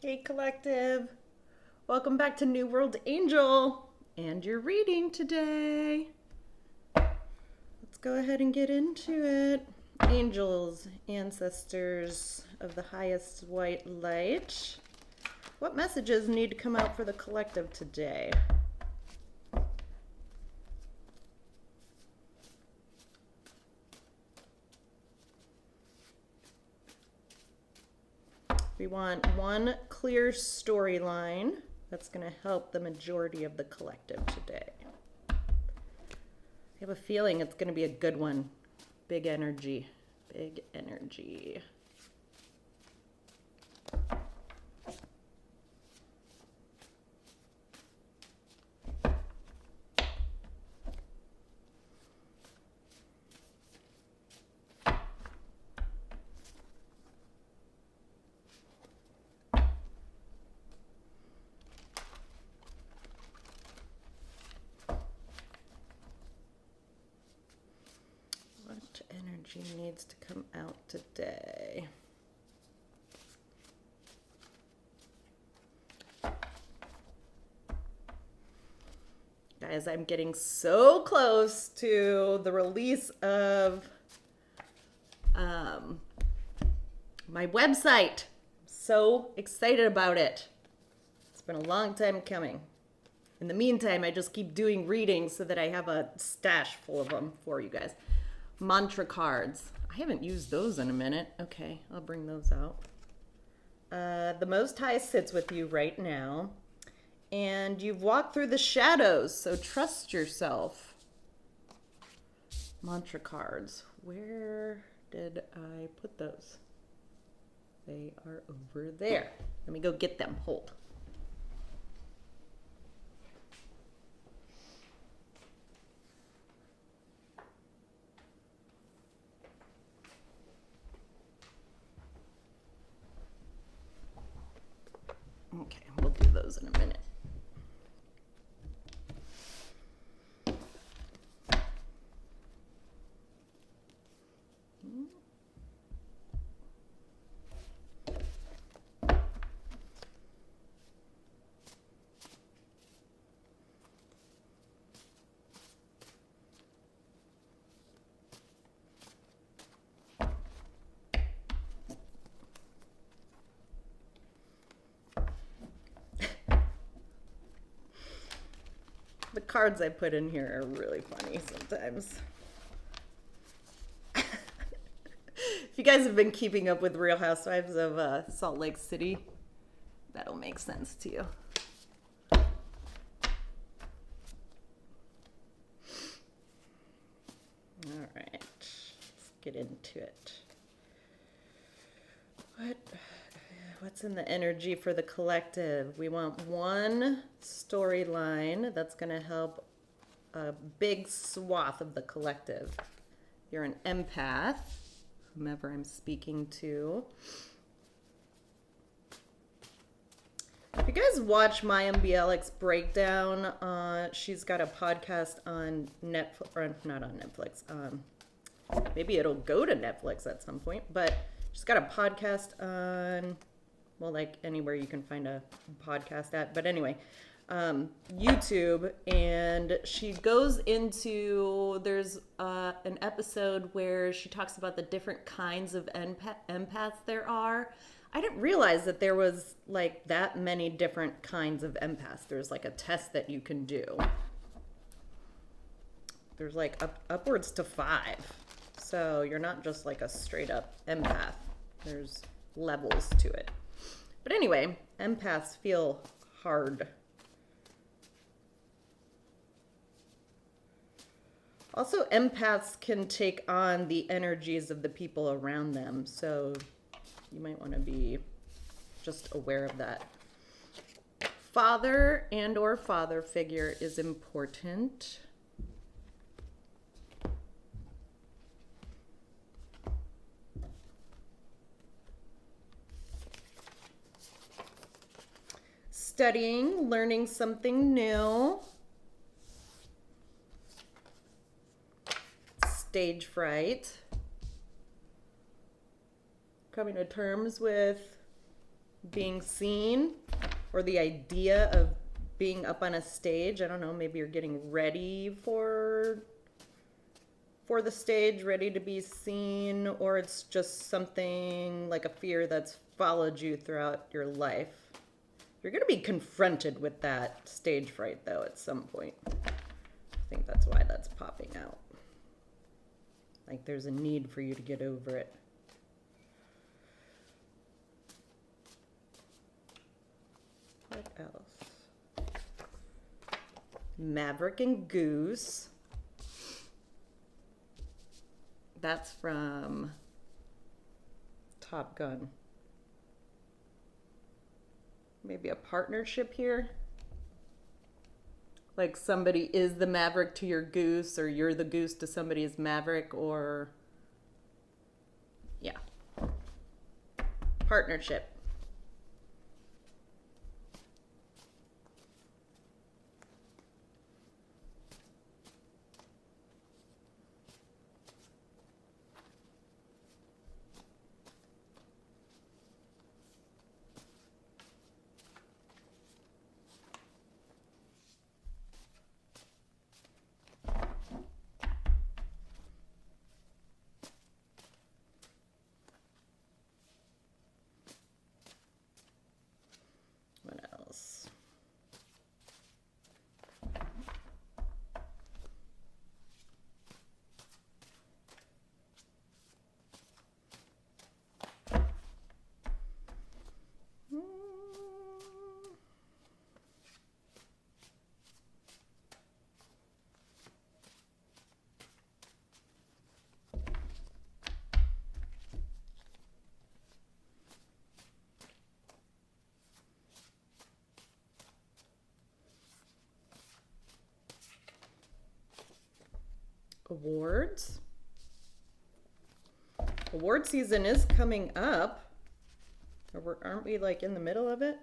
Hey Collective, welcome back to New World Angel and your reading today. Let's go ahead and get into it. Angels, ancestors of the highest white light, what messages need to come out for the collective today? We want one clear storyline that's going to help the majority of the collective today. I have a feeling it's going to be a good one. Big energy. Big energy. What energy needs to come out today? Guys, I'm getting so close to the release of my website. So excited about it. It's been a long time coming. In the meantime, I just keep doing readings so that I have a stash full of them for you guys. Mantra cards. I haven't used those in a minute. Okay, I'll bring those out. The Most High sits with you right now. And you've walked through the shadows, so trust yourself. Mantra cards. Where did I put those? They are over there. Let me go get them. Hold. Okay, we'll do those in a minute. The cards I put in here are really funny sometimes. If you guys have been keeping up with Real Housewives of Salt Lake City, that'll make sense to you. All right, let's get into it. What's in the energy for the collective? We want one storyline that's going to help a big swath of the collective. You're an empath, whomever I'm speaking to. If you guys watch Maya Bialik's breakdown, she's got a podcast on Netflix, or not on Netflix. Maybe it'll go to Netflix at some point, but she's got a podcast on, well, like anywhere you can find a podcast at. But anyway, YouTube, and she goes into, there's an episode where she talks about the different kinds of empaths there are. I didn't realize that there was like that many different kinds of empaths. There's like a test that you can do. There's like upwards to 5. So you're not just like a straight up empath. There's levels to it. But anyway, empaths feel hard. Also, empaths can take on the energies of the people around them. So you might want to be just aware of that. Father and or father figure is important. Studying, learning something new. Stage fright. Coming to terms with being seen, or the idea of being up on a stage. I don't know, maybe you're getting ready for the stage, ready to be seen, or it's just something like a fear that's followed you throughout your life. You're going to be confronted with that stage fright, though, at some point. I think that's why that's popping out. Like there's a need for you to get over it. What else? Maverick and Goose. That's from Top Gun. Maybe a partnership here. Like somebody is the Maverick to your Goose, or you're the Goose to somebody's Maverick, or yeah. Partnership. What else? Awards. Award season is coming up. Or aren't we like in the middle of it?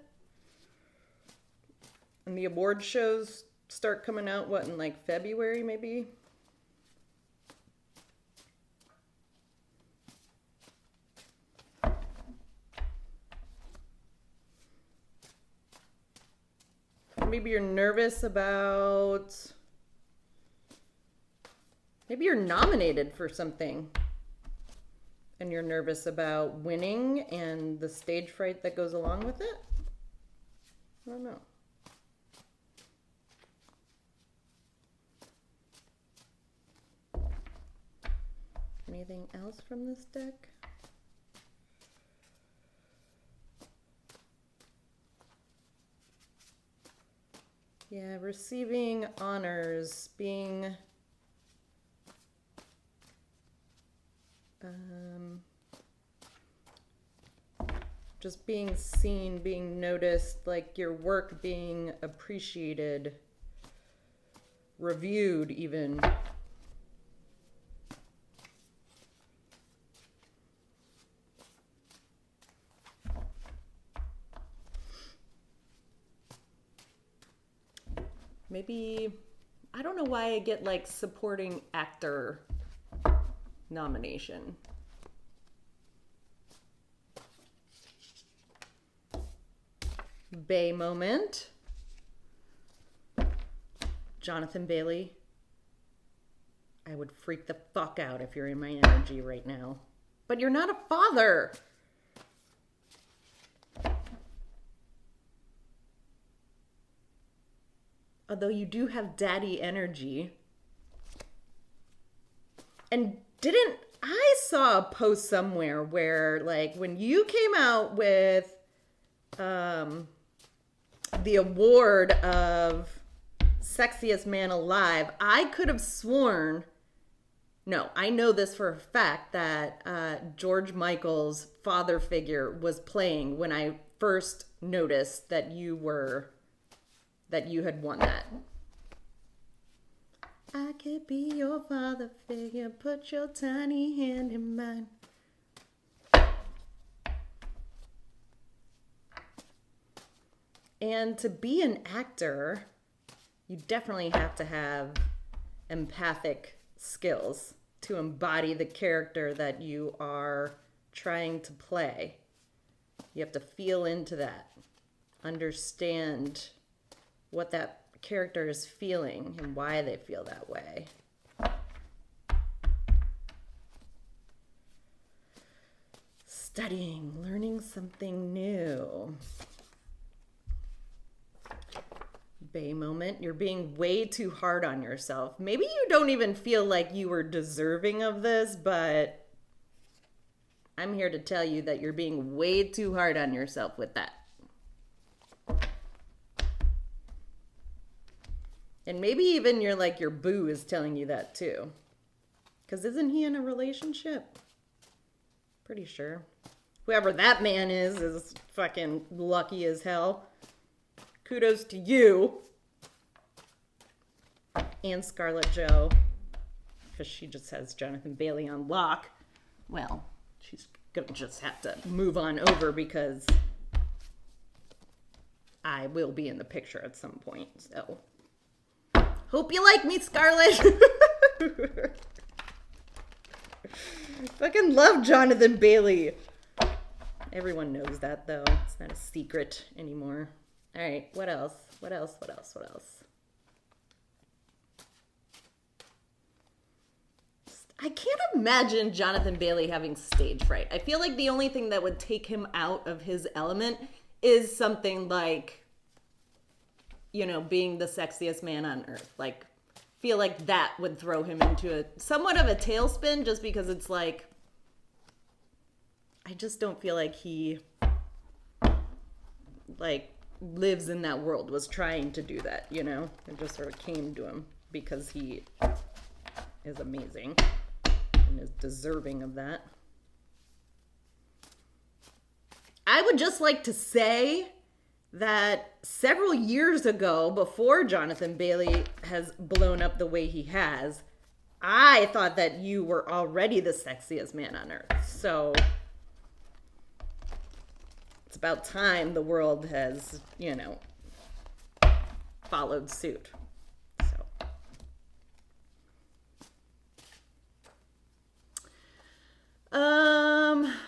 And the award shows start coming out, what, in like February maybe? Maybe you're nervous about... Maybe you're nominated for something and you're nervous about winning and the stage fright that goes along with it. I don't know. Anything else from this deck? Yeah, receiving honors, being... just being seen, being noticed, like your work being appreciated, reviewed even. Maybe, I don't know why I get like supporting actor nomination. Bay moment. Jonathan Bailey. I would freak the fuck out if you're in my energy right now. But you're not a father. Although you do have daddy energy. And I saw a post somewhere where, like, when you came out with the award of sexiest man alive, I could have sworn, no, I know this for a fact, that George Michael's father figure was playing when I first noticed that you had won that. I could be your father figure, put your tiny hand in mine. And to be an actor, you definitely have to have empathic skills to embody the character that you are trying to play. You have to feel into that. Understand what that character is feeling and why they feel that way. Studying, learning something new. Bay moment, you're being way too hard on yourself. Maybe you don't even feel like you were deserving of this, but I'm here to tell you that you're being way too hard on yourself with that. And maybe even your boo is telling you that too. Because isn't he in a relationship? Pretty sure. Whoever that man is fucking lucky as hell. Kudos to you. And Scarlett Jo. Because she just has Jonathan Bailey on lock. Well, she's going to just have to move on over because I will be in the picture at some point. So, hope you like me, Scarlett. Fucking love Jonathan Bailey. Everyone knows that, though. It's not a secret anymore. All right, what else? What else? I can't imagine Jonathan Bailey having stage fright. I feel like the only thing that would take him out of his element is something like, being the sexiest man on earth. Like, feel like that would throw him into somewhat of a tailspin just because it's like, I just don't feel like he, lives in that world, was trying to do that, It just sort of came to him because he is amazing and is deserving of that. I would just like to say that several years ago, before Jonathan Bailey has blown up the way he has, I thought that you were already the sexiest man on earth. So it's about time the world has, followed suit.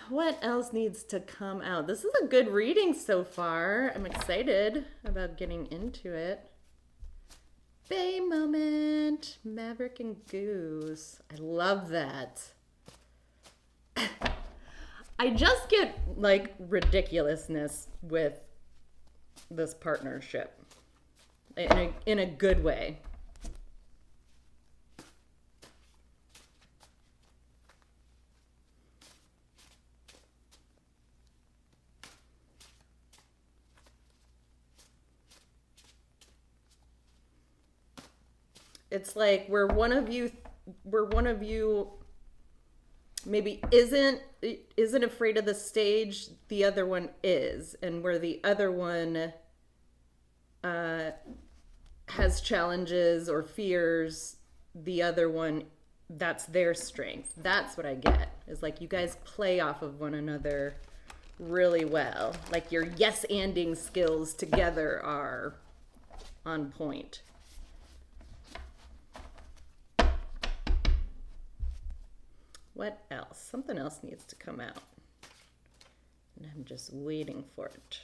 What else needs to come out? This is a good reading so far. I'm excited about getting into it. Bay moment, Maverick and Goose. I love that. I just get ridiculousness with this partnership in a good way. It's like where one of you maybe isn't afraid of the stage, the other one is, and where the other one has challenges or fears, the other one, that's their strength. That's what I get. Is like you guys play off of one another really well. Like your yes-anding skills together are on point. What else? Something else needs to come out. And I'm just waiting for it.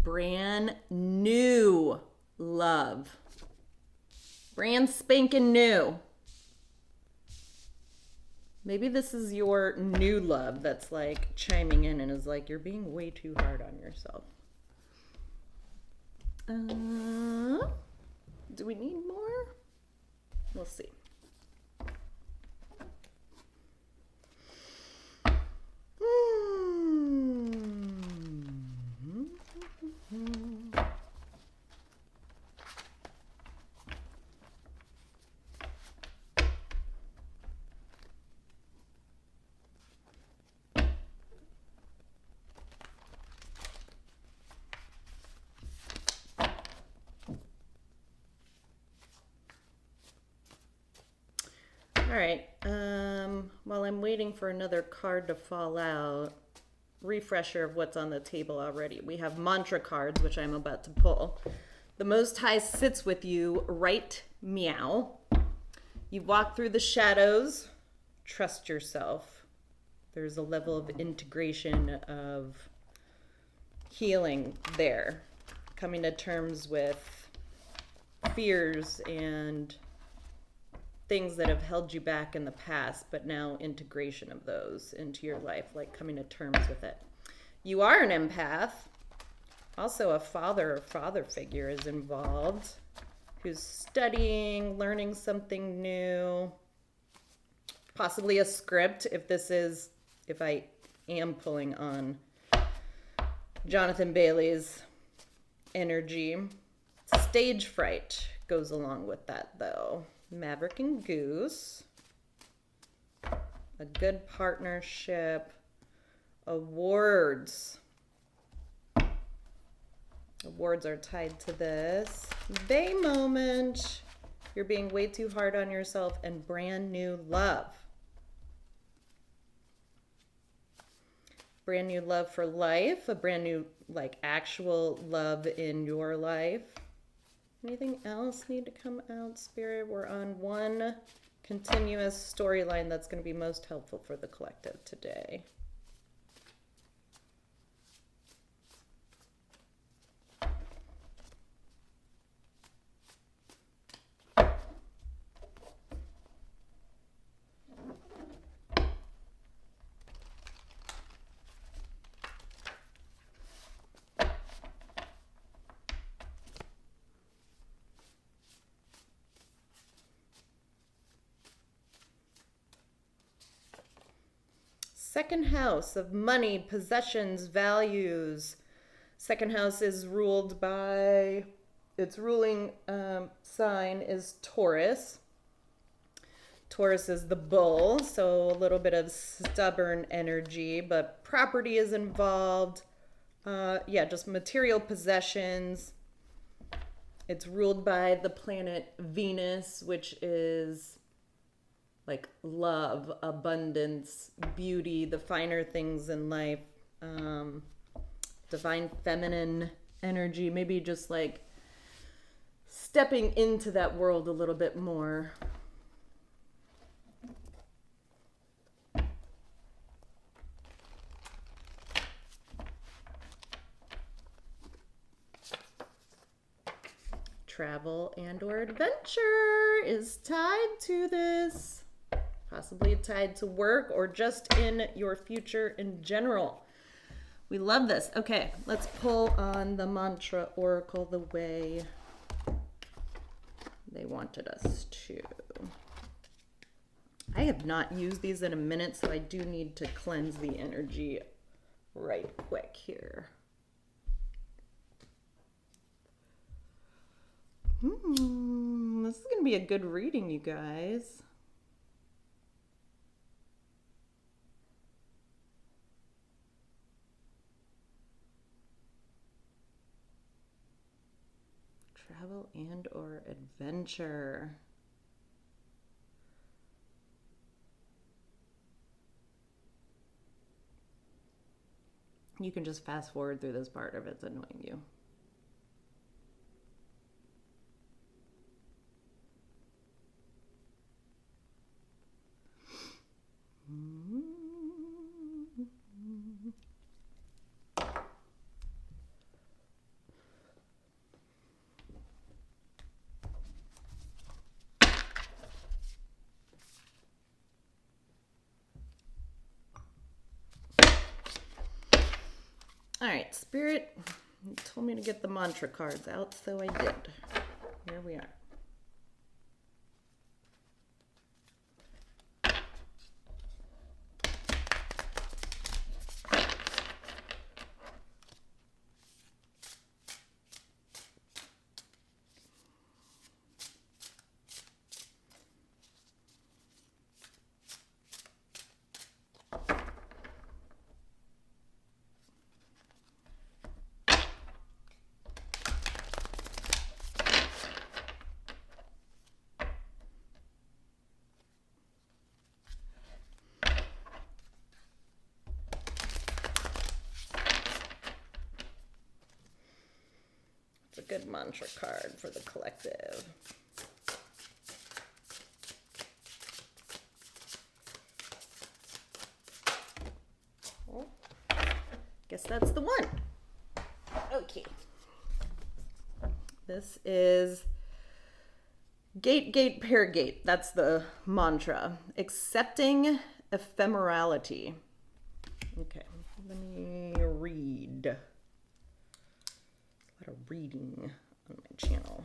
Brand new love. Brand spanking new. Maybe this is your new love that's chiming in and is like, you're being way too hard on yourself. Do we need more? We'll see. All right. While I'm waiting for another card to fall out, refresher of what's on the table already. We have mantra cards, which I'm about to pull. The Most High sits with you, right meow. You walk through the shadows, trust yourself. There's a level of integration, of healing there. Coming to terms with fears and things that have held you back in the past, but now integration of those into your life, like coming to terms with it. You are an empath. Also, a father or father figure is involved who's studying, learning something new, possibly a script if I am pulling on Jonathan Bailey's energy. Stage fright goes along with that, though. Maverick and Goose. A good partnership. Awards. Awards are tied to this. Bay moment. You're being way too hard on yourself, and brand new love. Brand new love for life. A brand new, actual love in your life. Anything else need to come out, Spirit? We're on one continuous storyline that's going to be most helpful for the collective today. Second house of money, possessions, values. Second house is ruled by, its ruling sign is Taurus. Taurus is the bull, so a little bit of stubborn energy, but property is involved. Just material possessions. It's ruled by the planet Venus, which is like love, abundance, beauty, the finer things in life, divine feminine energy, maybe just like stepping into that world a little bit more. Travel and or adventure is tied to this. Possibly tied to work or just in your future in general. We love this. Okay, let's pull on the mantra oracle the way they wanted us to. I have not used these in a minute, so I do need to cleanse the energy right quick here. This is going to be a good reading, you guys. Travel and or adventure. You can just fast forward through this part if it's annoying you. All right, Spirit told me to get the mantra cards out, so I did. Here we are. collective mantra card for the collective. Well, guess that's the one. Okay. This is gate, gate, pair gate. That's the mantra. Accepting ephemerality. Okay, let me read. A lot of reading on my channel.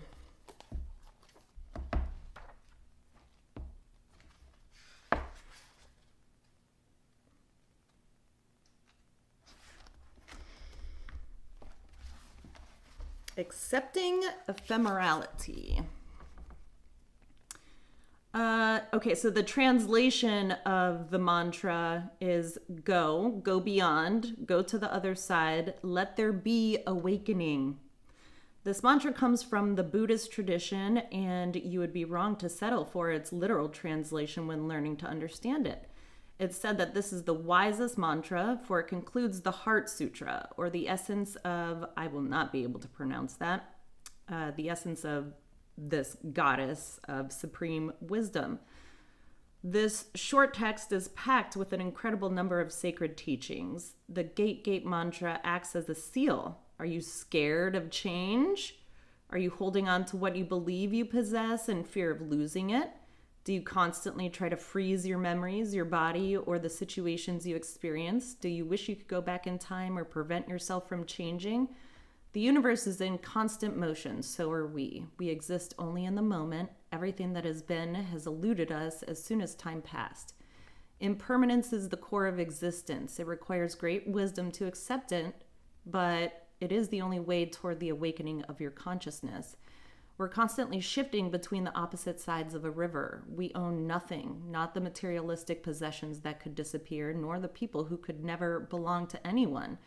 Accepting ephemerality. Okay, so the translation of the mantra is go beyond, go to the other side, let there be awakening. This mantra comes from the Buddhist tradition, and you would be wrong to settle for its literal translation when learning to understand it. It's said that this is the wisest mantra, for it concludes the Heart Sutra, or the essence of, I will not be able to pronounce that, the essence of this goddess of supreme wisdom. This short text is packed with an incredible number of sacred teachings. The Gate Gate mantra acts as a seal. Are you scared of change? Are you holding on to what you believe you possess in fear of losing it? Do you constantly try to freeze your memories, your body, or the situations you experience? Do you wish you could go back in time or prevent yourself from changing? The universe is in constant motion, so are we. We exist only in the moment. Everything that has been has eluded us as soon as time passed. Impermanence is the core of existence. It requires great wisdom to accept it, but it is the only way toward the awakening of your consciousness. We're constantly shifting between the opposite sides of a river. We own nothing, not the materialistic possessions that could disappear, nor the people who could never belong to anyone,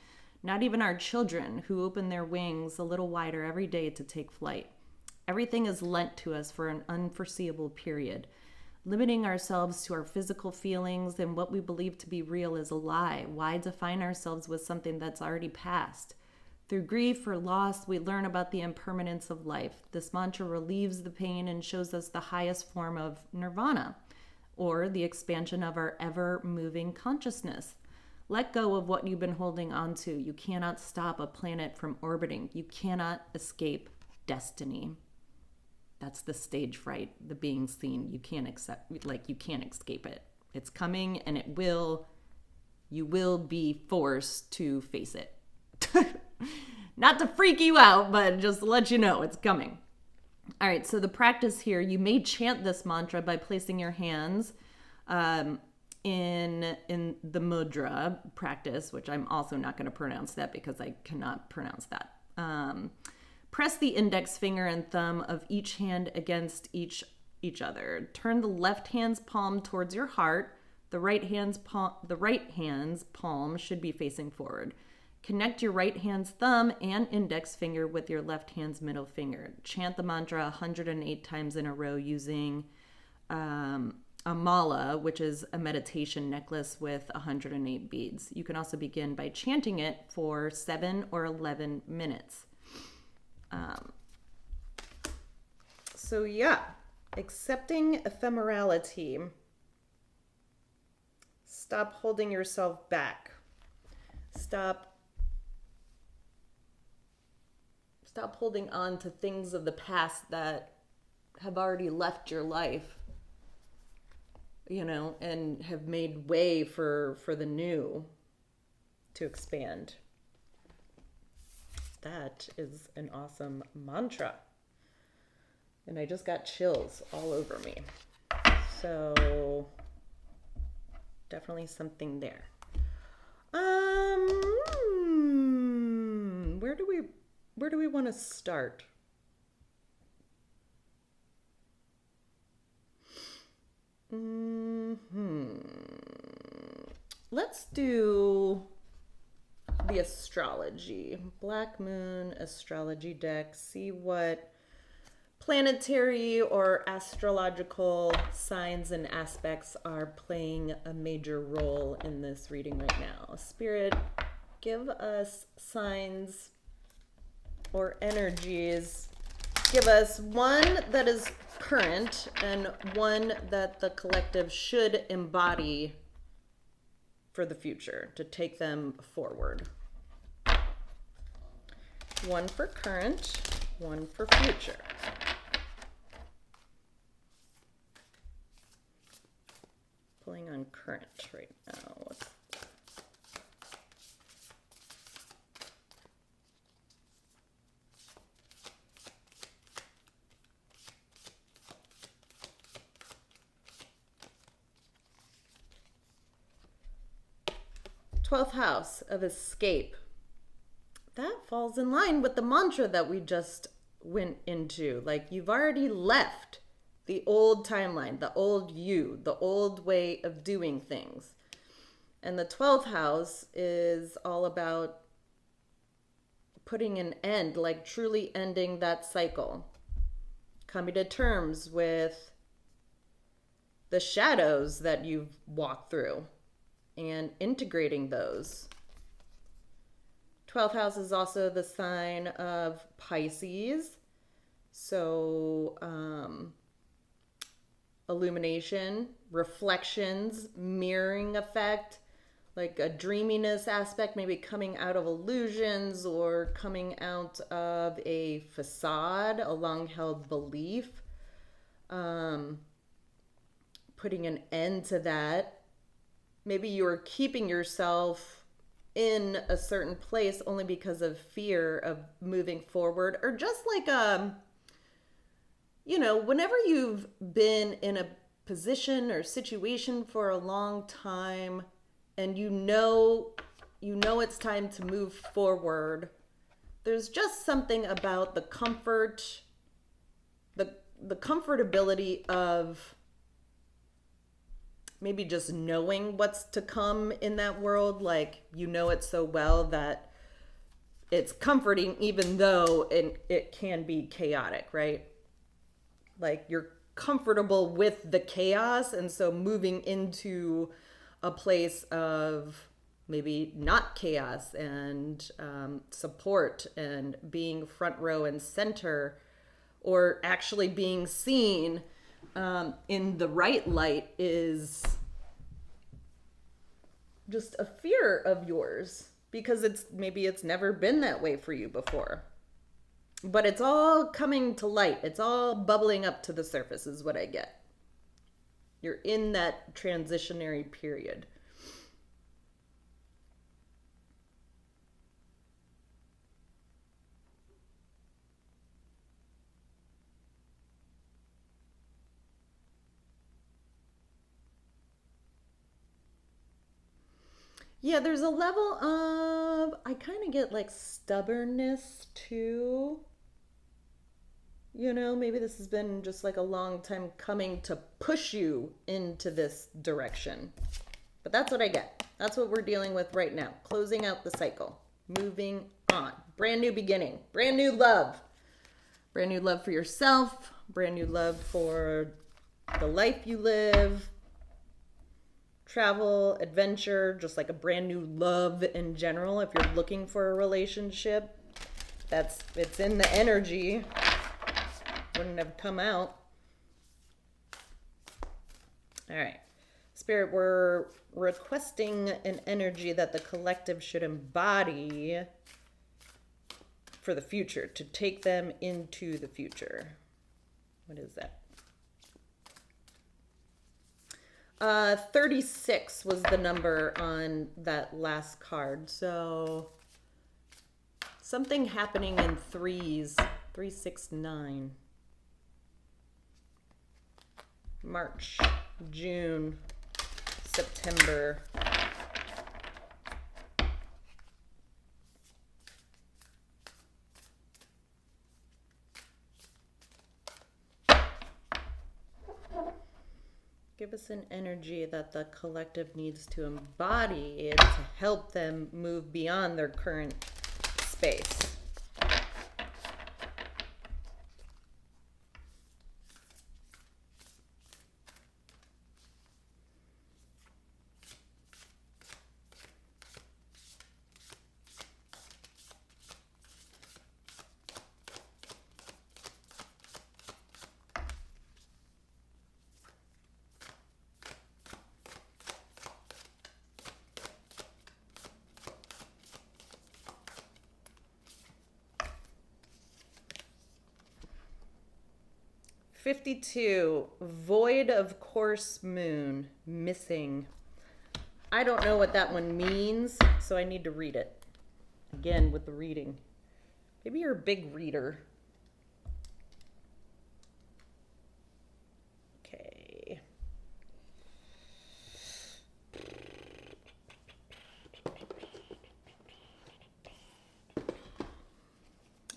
not even our children who open their wings a little wider every day to take flight. Everything is lent to us for an unforeseeable period. Limiting ourselves to our physical feelings and what we believe to be real is a lie. Why define ourselves with something that's already past? Through grief or loss, we learn about the impermanence of life. This mantra relieves the pain and shows us the highest form of nirvana, or the expansion of our ever-moving consciousness. Let go of what you've been holding on to. You cannot stop a planet from orbiting. You cannot escape destiny. That's the stage fright, the being seen. You can't you can't escape it. It's coming and you will be forced to face it. Not to freak you out, but just to let you know it's coming. All right, so the practice here, you may chant this mantra by placing your hands in the mudra practice, which I'm also not going to pronounce that because I cannot pronounce that. Press the index finger and thumb of each hand against each other. Turn the left hand's palm towards your heart. The right hand's palm should be facing forward. Connect your right hand's thumb and index finger with your left hand's middle finger. Chant the mantra 108 times in a row using a mala, which is a meditation necklace with 108 beads. You can also begin by chanting it for 7 or 11 minutes. So yeah, accepting ephemerality. Stop holding yourself back. Stop holding on to things of the past that have already left your life, and have made way for the new to expand. That is an awesome mantra. And I just got chills all over me. So definitely something there. Where do we want to start? Let's do the astrology. Black Moon astrology deck. See what planetary or astrological signs and aspects are playing a major role in this reading right now. Spirit, give us signs or energies. Give us one that is current and one that the collective should embody for the future to take them forward. One for current, one for future. Pulling on current right now. What's 12th house of escape. That falls in line with the mantra that we just went into. Like, you've already left the old timeline, the old you, the old way of doing things. And the 12th house is all about putting an end, like truly ending that cycle. Coming to terms with the shadows that you've walked through and integrating those. 12th house is also the sign of Pisces. So, illumination, reflections, mirroring effect, like a dreaminess aspect, maybe coming out of illusions or coming out of a facade, a long-held belief. Putting an end to that. Maybe you're keeping yourself in a certain place only because of fear of moving forward, or just like whenever you've been in a position or situation for a long time and you know it's time to move forward, there's just something about the comfort, the comfortability of maybe just knowing what's to come in that world. Like, you know it so well that it's comforting, even though it can be chaotic, right? Like, you're comfortable with the chaos, and so moving into a place of maybe not chaos and support and being front row and center, or actually being seen in the right light, is just a fear of yours, because it's never been that way for you before. But it's all coming to light. It's all bubbling up to the surface is what I get. You're in that transitionary period. Yeah, there's a level of, I kind of get like stubbornness too. Maybe this has been just like a long time coming to push you into this direction. But that's what I get. That's what we're dealing with right now. Closing out the cycle. Moving on. Brand new beginning. Brand new love. Brand new love for yourself. Brand new love for the life you live. Travel, adventure, just like a brand new love in general. If you're looking for a relationship, it's in the energy. Wouldn't have come out. All right. Spirit, we're requesting an energy that the collective should embody for the future, to take them into the future. What is that? 36 was the number on that last card. So something happening in threes. 3, 6, 9. March, June, September. Give us an energy that the collective needs to embody to help them move beyond their current space. 52. Void of course moon. Missing. I don't know what that one means, so I need to read it. Again, with the reading. Maybe you're a big reader. Okay.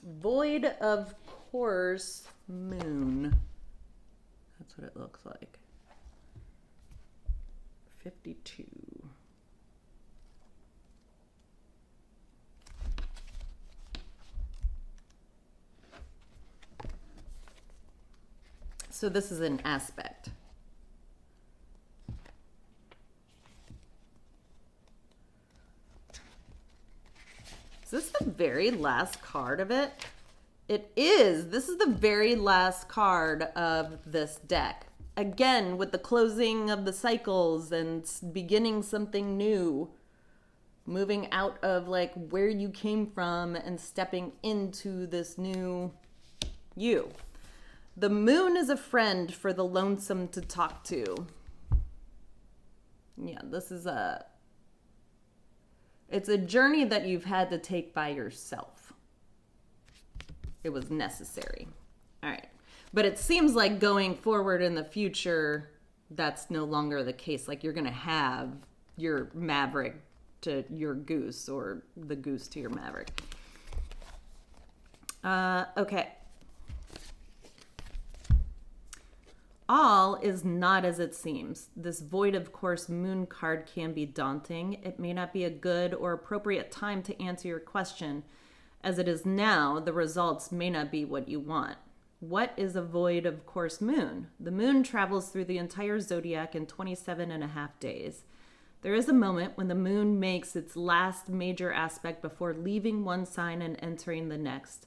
Void of course moon. That's what it looks like. 52. So this is an aspect. Is this the very last card of it? It is. This is the very last card of this deck. Again, with the closing of the cycles and beginning something new. Moving out of like where you came from and stepping into this new you. The moon is a friend for the lonesome to talk to. Yeah, this is it's a journey that you've had to take by yourself. It was necessary. All right. But it seems like going forward in the future, that's no longer the case. Like you're going to have your Maverick to your Goose or the Goose to your Maverick. Okay. All is not as it seems. This void of course moon card can be daunting. It may not be a good or appropriate time to answer your question. As it is now, the results may not be what you want. What is a void of course moon? The moon travels through the entire zodiac in 27 and a half days. There is a moment when the moon makes its last major aspect before leaving one sign and entering the next.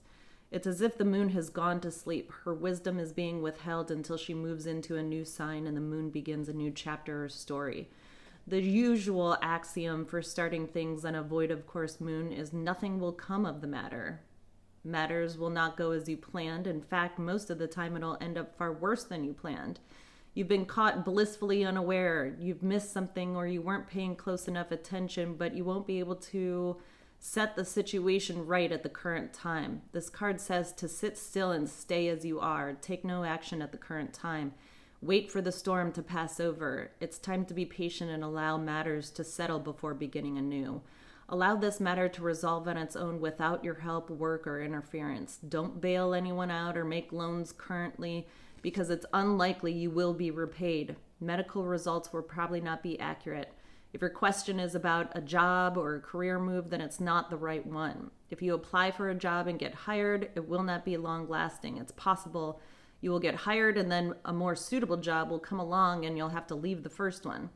It's as if the moon has gone to sleep. Her wisdom is being withheld until she moves into a new sign and the moon begins a new chapter or story. The usual axiom for starting things on a void of course moon is nothing will come of the matter. Matters will not go as you planned. In fact, most of the time it'll end up far worse than you planned. You've been caught blissfully unaware. You've missed something or you weren't paying close enough attention, but you won't be able to set the situation right at the current time. This card says to sit still and stay as you are. Take no action at the current time. Wait for the storm to pass over. It's time to be patient and allow matters to settle before beginning anew. Allow this matter to resolve on its own without your help, work, or interference. Don't bail anyone out or make loans currently because it's unlikely you will be repaid. Medical results will probably not be accurate. If your question is about a job or a career move, then it's not the right one. If you apply for a job and get hired, it will not be long lasting. It's possible you will get hired and then a more suitable job will come along and you'll have to leave the first one.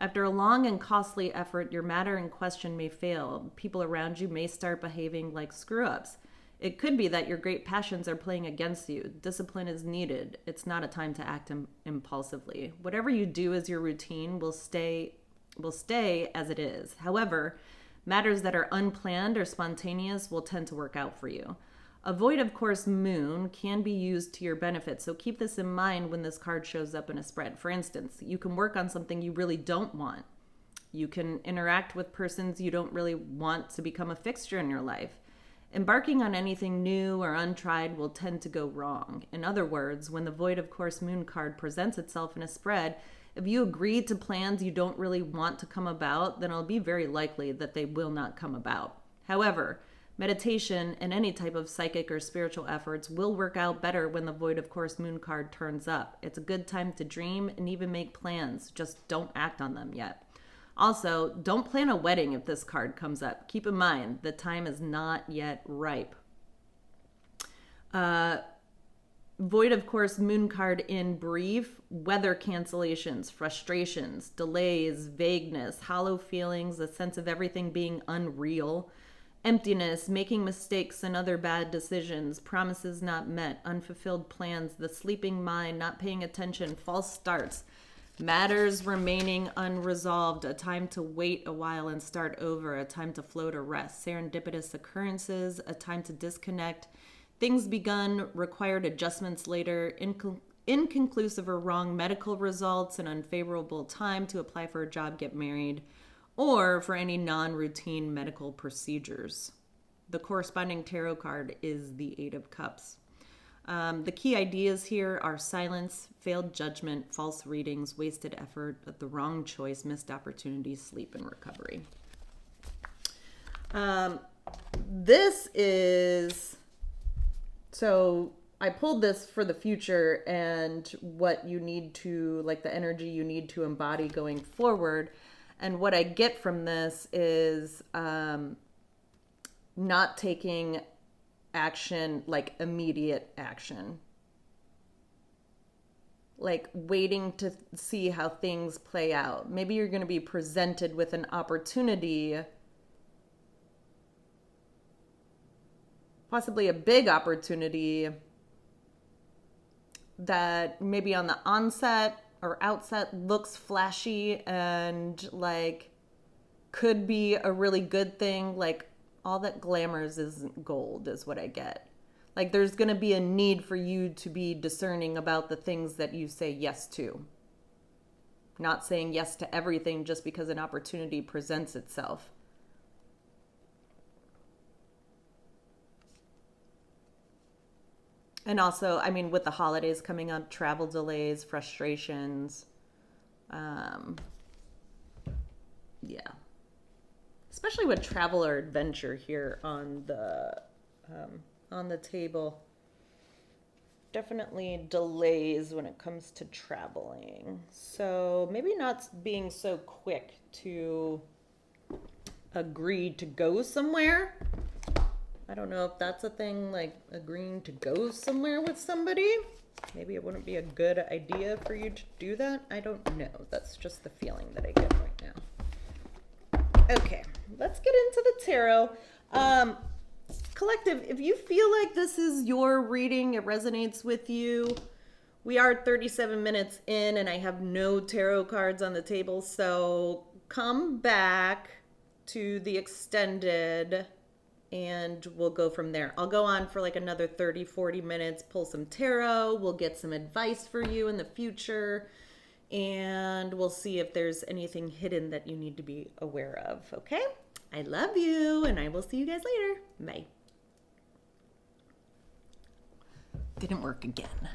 After a long and costly effort, your matter in question may fail. People around you may start behaving like screw-ups. It could be that your great passions are playing against you. Discipline is needed. It's not a time to act impulsively. Whatever you do as your routine will stay as it is. However, matters that are unplanned or spontaneous will tend to work out for you. A void of course moon can be used to your benefit, so keep this in mind when this card shows up in a spread. For instance, you can work on something you really don't want. You can interact with persons you don't really want to become a fixture in your life. Embarking on anything new or untried will tend to go wrong. In other words, when the void of course moon card presents itself in a spread, if you agree to plans you don't really want to come about, then it'll be very likely that they will not come about. However, meditation and any type of psychic or spiritual efforts will work out better when the void of course moon card turns up. It's a good time to dream and even make plans. Just don't act on them yet. Also, don't plan a wedding if this card comes up. Keep in mind, the time is not yet ripe. Void of course moon card in brief: weather cancellations, frustrations, delays, vagueness, hollow feelings, a sense of everything being unreal, emptiness, making mistakes and other bad decisions, promises not met, unfulfilled plans, the sleeping mind, not paying attention, false starts, matters remaining unresolved, a time to wait a while and start over, a time to float or rest, serendipitous occurrences, a time to disconnect, things begun, required adjustments later, inconclusive or wrong medical results, an unfavorable time to apply for a job, get married, or for any non-routine medical procedures. The corresponding tarot card is the Eight of Cups. The key ideas here are silence, failed judgment, false readings, wasted effort, the wrong choice, missed opportunities, sleep, and recovery. This is... So I pulled this for the future and what you need to, like the energy you need to embody going forward. And what I get from this is not taking action, like immediate action. Like waiting to see how things play out. Maybe you're going to be presented with an opportunity, possibly a big opportunity that maybe on the onset or outset looks flashy and like could be a really good thing. Like all that glamours isn't gold is what I get. Like there's going to be a need for you to be discerning about the things that you say yes to. Not saying yes to everything just because an opportunity presents itself. And also, I mean, with the holidays coming up, travel delays, frustrations. Yeah. Especially with travel or adventure here on the table. Definitely delays when it comes to traveling. So maybe not being so quick to agree to go somewhere. I don't know if that's a thing, like agreeing to go somewhere with somebody. Maybe it wouldn't be a good idea for you to do that. I don't know. That's just the feeling that I get right now. Okay, let's get into the tarot. Collective, if you feel like this is your reading, it resonates with you. We are 37 minutes in and I have no tarot cards on the table, so come back to the extended and we'll go from there. I'll go on for like another 30, 40 minutes, pull some tarot. We'll get some advice for you in the future. And we'll see if there's anything hidden that you need to be aware of. Okay? I love you, and I will see you guys later. Bye. Didn't work again.